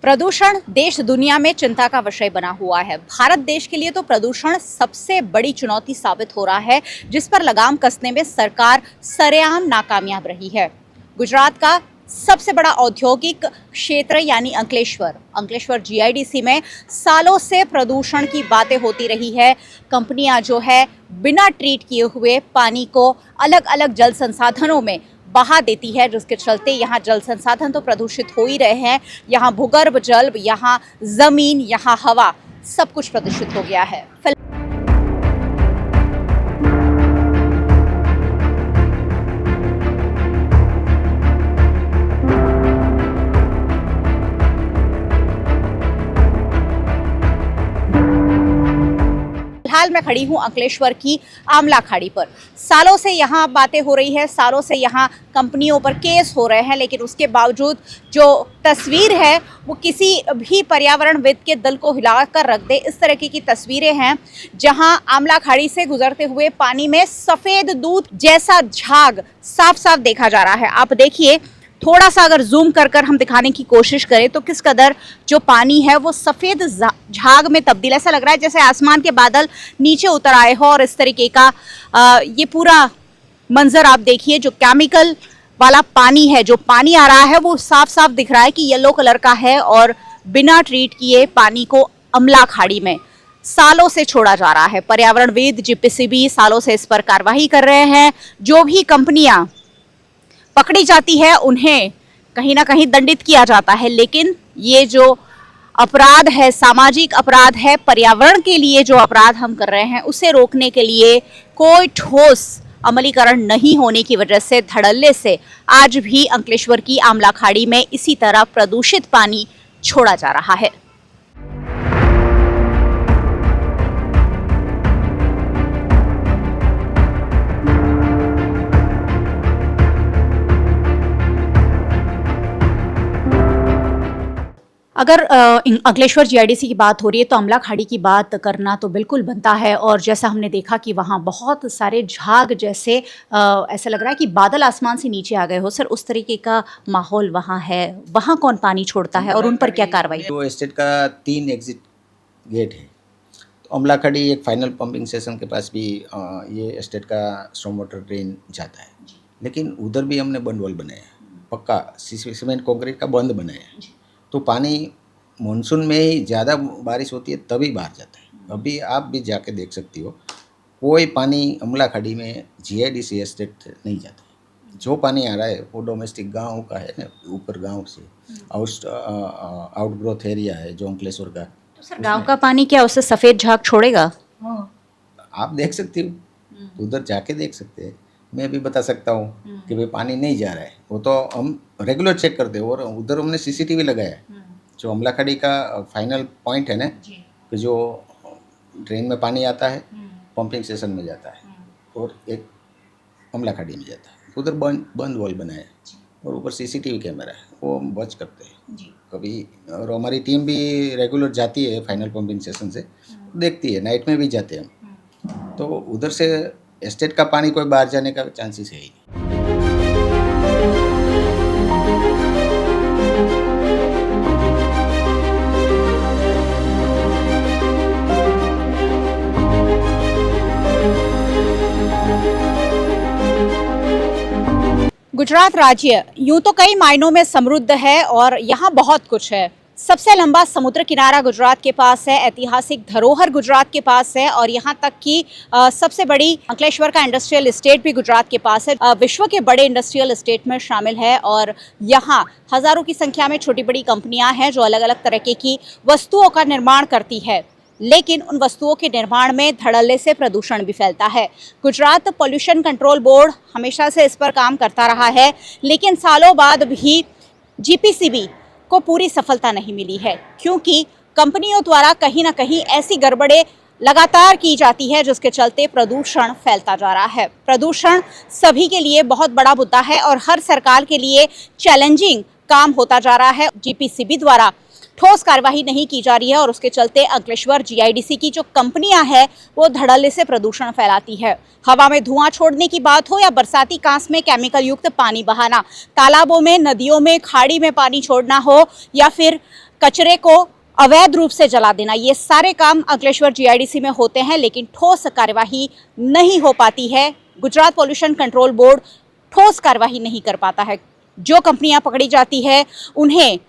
प्रदूषण देश दुनिया में चिंता का विषय बना हुआ है। भारत देश के लिए तो प्रदूषण सबसे बड़ी चुनौती साबित हो रहा है, जिस पर लगाम कसने में सरकार सरेआम नाकामयाब रही है। गुजरात का सबसे बड़ा औद्योगिक क्षेत्र यानी अंकलेश्वर जीआईडीसी में सालों से प्रदूषण की बातें होती रही है। कंपनियां जो है बिना ट्रीट किए हुए पानी को अलग अलग जल संसाधनों में बहा देती है, जिसके चलते यहाँ जल संसाधन तो प्रदूषित हो ही रहे हैं। यहाँ भूगर्भ जल, यहाँ जमीन, यहाँ हवा, सब कुछ प्रदूषित हो गया है। फिलहाल मैं खड़ी हूँ अंकलेश्वर की आमला खाड़ी पर। सालों से यहाँ बातें हो रही है, सालों से यहाँ कंपनियों पर केस हो रहे हैं, लेकिन उसके बावजूद जो तस्वीर है वो किसी भी पर्यावरणविद के दिल को हिला कर रख दे। इस तरह की तस्वीरें हैं जहाँ आमला खाड़ी से गुजरते हुए पानी में सफ़ेद दूध जैसा झाग साफ साफ देखा जा रहा है। आप देखिए, थोड़ा सा अगर जूम कर हम दिखाने की कोशिश करें तो किस कदर जो पानी है वो सफ़ेद झाग में तब्दील, ऐसा लग रहा है जैसे आसमान के बादल नीचे उतर आए हो। और इस तरीके का ये पूरा मंजर आप देखिए, जो केमिकल वाला पानी है, जो पानी आ रहा है वो साफ साफ दिख रहा है कि येलो कलर का है और बिना ट्रीट किए पानी को अमला खाड़ी में सालों से छोड़ा जा रहा है। पर्यावरणविद जीपीसीबी सालों से इस पर कार्रवाई कर रहे हैं। जो भी कंपनियां पकड़ी जाती है उन्हें कहीं ना कहीं दंडित किया जाता है, लेकिन ये जो अपराध है, सामाजिक अपराध है, पर्यावरण के लिए जो अपराध हम कर रहे हैं उसे रोकने के लिए कोई ठोस अमलीकरण नहीं होने की वजह से, धड़ल्ले से आज भी अंकलेश्वर की आमला खाड़ी में इसी तरह प्रदूषित पानी छोड़ा जा रहा है। अगर अंकलेश्वर जीआईडीसी की बात हो रही है तो अमला खाड़ी की बात करना तो बिल्कुल बनता है। और जैसा हमने देखा कि वहाँ बहुत सारे झाग जैसे ऐसा लग रहा है कि बादल आसमान से नीचे आ गए हो सर, उस तरीके का माहौल वहाँ है। वहाँ कौन पानी छोड़ता है और उन पर क्या कार्रवाई? तो एस्टेट का 3 एग्जिट गेट है। तो अमला खाड़ी एक फाइनल पंपिंग स्टेशन के पास भी ये एस्टेट का स्टॉर्म वाटर ड्रेन जाता है, लेकिन उधर भी हमने बंद वॉल बनाया, पक्का सीमेंट कंक्रीट का बंद बनाया। तो पानी मानसून में ही ज़्यादा बारिश होती है तभी बाहर जाता है। अभी आप भी जाके देख सकती हो, कोई पानी अमला खाड़ी में जीआईडीसी एस्टेट नहीं जाता। जो पानी आ रहा है वो डोमेस्टिक गांव का है ना, ऊपर गांव से आउटग्रोथ एरिया है जो अंकलेश्वर का। तो सर गांव का पानी क्या उससे सफ़ेद झाग छोड़ेगा? आप देख सकती हो, उधर जाके देख सकते हैं। मैं भी बता सकता हूँ कि भाई पानी नहीं जा रहा है, वो तो हम रेगुलर चेक करते हैं। और उधर हमने सीसीटीवी लगाया है। जो अमला खाड़ी का फाइनल पॉइंट है ना, कि जो ड्रेन में पानी आता है पंपिंग स्टेशन में जाता है और एक अमला खाड़ी में जाता है, उधर बंद वॉल बनाया है और ऊपर सीसीटीवी कैमरा है, वो हम वॉच करते हैं कभी। और हमारी टीम भी रेगुलर जाती है फाइनल पंपिंग स्टेशन से, देखती है, नाइट में भी जाते हैं हम। तो उधर से एस्टेट का पानी कोई बाहर जाने का चांसेस है ही। गुजरात राज्य यूं तो कई मायनों में समृद्ध है और यहाँ बहुत कुछ है। सबसे लंबा समुद्र किनारा गुजरात के पास है, ऐतिहासिक धरोहर गुजरात के पास है और यहाँ तक कि सबसे बड़ी अंकलेश्वर का इंडस्ट्रियल एस्टेट भी गुजरात के पास है। विश्व के बड़े इंडस्ट्रियल एस्टेट में शामिल है और यहाँ हज़ारों की संख्या में छोटी बड़ी कंपनियाँ हैं जो अलग अलग तरह की वस्तुओं का निर्माण करती है, लेकिन उन वस्तुओं के निर्माण में धड़ल्ले से प्रदूषण भी फैलता है। गुजरात पॉल्यूशन कंट्रोल बोर्ड हमेशा से इस पर काम करता रहा है, लेकिन सालों बाद भी जीपीसीबी को पूरी सफलता नहीं मिली है, क्योंकि कंपनियों द्वारा कहीं ना कहीं ऐसी गड़बड़ें लगातार की जाती है जिसके चलते प्रदूषण फैलता जा रहा है। प्रदूषण सभी के लिए बहुत बड़ा मुद्दा है और हर सरकार के लिए चैलेंजिंग काम होता जा रहा है। जीपीसीबी द्वारा ठोस कार्यवाही नहीं की जा रही है और उसके चलते अंकलेश्वर जीआईडीसी की जो कंपनियां हैं वो धड़ल्ले से प्रदूषण फैलाती है। हवा में धुआं छोड़ने की बात हो या बरसाती कांस में केमिकल युक्त पानी बहाना, तालाबों में, नदियों में, खाड़ी में पानी छोड़ना हो या फिर कचरे को अवैध रूप से जला देना, ये सारे काम अंकलेश्वर जीआईडीसी में होते हैं लेकिन ठोस कार्यवाही नहीं हो पाती है। गुजरात पॉल्यूशन कंट्रोल बोर्ड ठोस कार्यवाही नहीं कर पाता है। जो कंपनियां पकड़ी जाती है उन्हें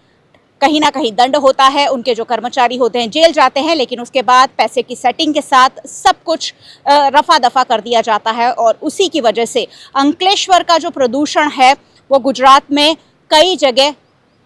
कहीं ना कहीं दंड होता है, उनके जो कर्मचारी होते हैं जेल जाते हैं, लेकिन उसके बाद पैसे की सेटिंग के साथ सब कुछ रफा दफा कर दिया जाता है और उसी की वजह से अंकलेश्वर का जो प्रदूषण है वो गुजरात में कई जगह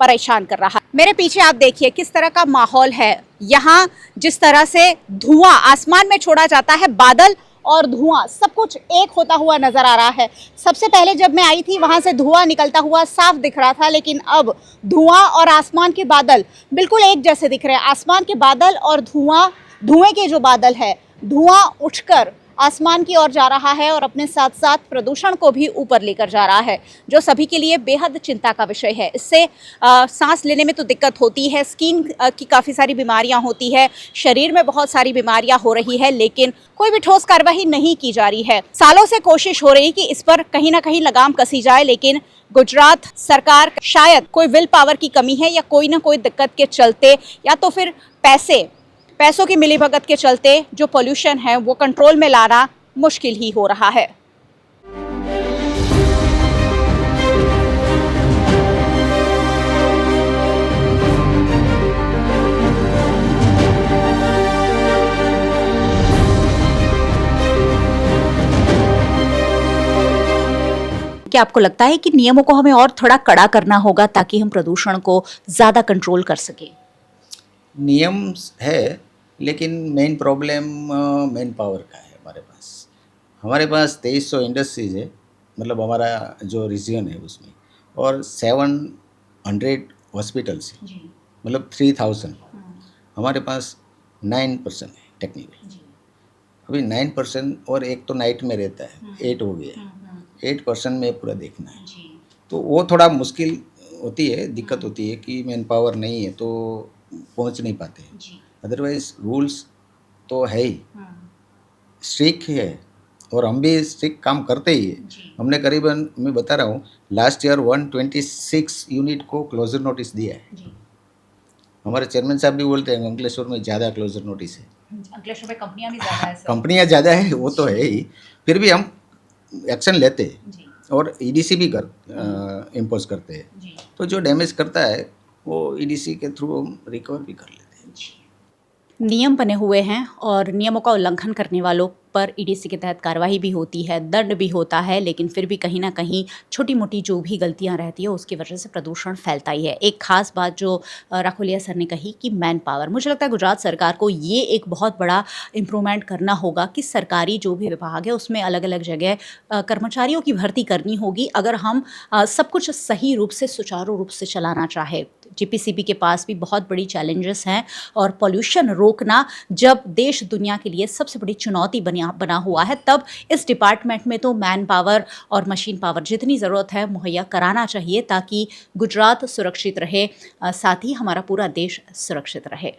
परेशान कर रहा है। मेरे पीछे आप देखिए किस तरह का माहौल है। यहाँ जिस तरह से धुआं आसमान में छोड़ा जाता है, बादल और धुआं सब कुछ एक होता हुआ नजर आ रहा है। सबसे पहले जब मैं आई थी वहां से धुआं निकलता हुआ साफ दिख रहा था, लेकिन अब धुआं और आसमान के बादल बिल्कुल एक जैसे दिख रहे हैं। आसमान के बादल और धुएं के जो बादल है, धुआं उठकर आसमान की ओर जा रहा है और अपने साथ साथ प्रदूषण को भी ऊपर लेकर जा रहा है, जो सभी के लिए बेहद चिंता का विषय है। इससे सांस लेने में तो दिक्कत होती है, स्किन की काफ़ी सारी बीमारियां होती है, शरीर में बहुत सारी बीमारियां हो रही है, लेकिन कोई भी ठोस कार्रवाई नहीं की जा रही है। सालों से कोशिश हो रही कि इस पर कहीं ना कहीं लगाम कसी जाए, लेकिन गुजरात सरकार शायद कोई विल पावर की कमी है या कोई ना कोई दिक्कत के चलते या तो फिर पैसों की मिलीभगत के चलते जो पोल्यूशन है वो कंट्रोल में लाना मुश्किल ही हो रहा है। क्या आपको लगता है कि नियमों को हमें और थोड़ा कड़ा करना होगा ताकि हम प्रदूषण को ज़्यादा कंट्रोल कर सकें? नियम है, लेकिन मेन प्रॉब्लम मैन पावर का है। हमारे पास 2300 इंडस्ट्रीज है, मतलब हमारा जो रीजन है उसमें, और 700 हॉस्पिटल्स है, मतलब 3000। हमारे पास 9% है टेक्निकल। अभी 9% और एक तो नाइट में रहता है, 8 हो गया, 8% में पूरा देखना है, तो वो थोड़ा मुश्किल होती है, दिक्कत होती है कि मैन पावर नहीं है तो पहुंच नहीं पाते। अदरवाइज रूल्स तो है ही, स्ट्रिक्ट है, और हम भी स्ट्रिक्ट काम करते ही है। हमने करीबन, मैं बता रहा हूँ, लास्ट ईयर 126 यूनिट को क्लोजर नोटिस दिया है। हमारे चेयरमैन साहब भी बोलते हैं अंकलेश्वर में ज़्यादा क्लोजर नोटिस है। अंकलेश्वर में कंपनियां भी ज़्यादा है, कंपनियां ज़्यादा है, वो तो है ही, फिर भी हम एक्शन लेते हैं और ईडीसी भी इम्पोज करते हैं। तो जो डैमेज करता है वो ईडीसी के थ्रू हम रिकवर भी कर लेते हैं। नियम बने हुए हैं और नियमों का उल्लंघन करने वालों पर ईडीसी के तहत कार्रवाई भी होती है, दंड भी होता है, लेकिन फिर भी कहीं ना कहीं छोटी मोटी जो भी गलतियां रहती है उसकी वजह से प्रदूषण फैलता ही है। एक खास बात जो राखोलिया सर ने कही कि मैन पावर, मुझे लगता है गुजरात सरकार को ये एक बहुत बड़ा इम्प्रूवमेंट करना होगा कि सरकारी जो भी विभाग है उसमें अलग अलग जगह कर्मचारियों की भर्ती करनी होगी, अगर हम सब कुछ सही रूप से सुचारू रूप से चलाना चाहे। जीपीसीबी के पास भी बहुत बड़ी चैलेंजेस हैं और पॉल्यूशन रोकना जब देश दुनिया के लिए सबसे बड़ी चुनौती बना हुआ है, तब इस डिपार्टमेंट में तो मैन पावर और मशीन पावर जितनी ज़रूरत है मुहैया कराना चाहिए ताकि गुजरात सुरक्षित रहे, साथ ही हमारा पूरा देश सुरक्षित रहे।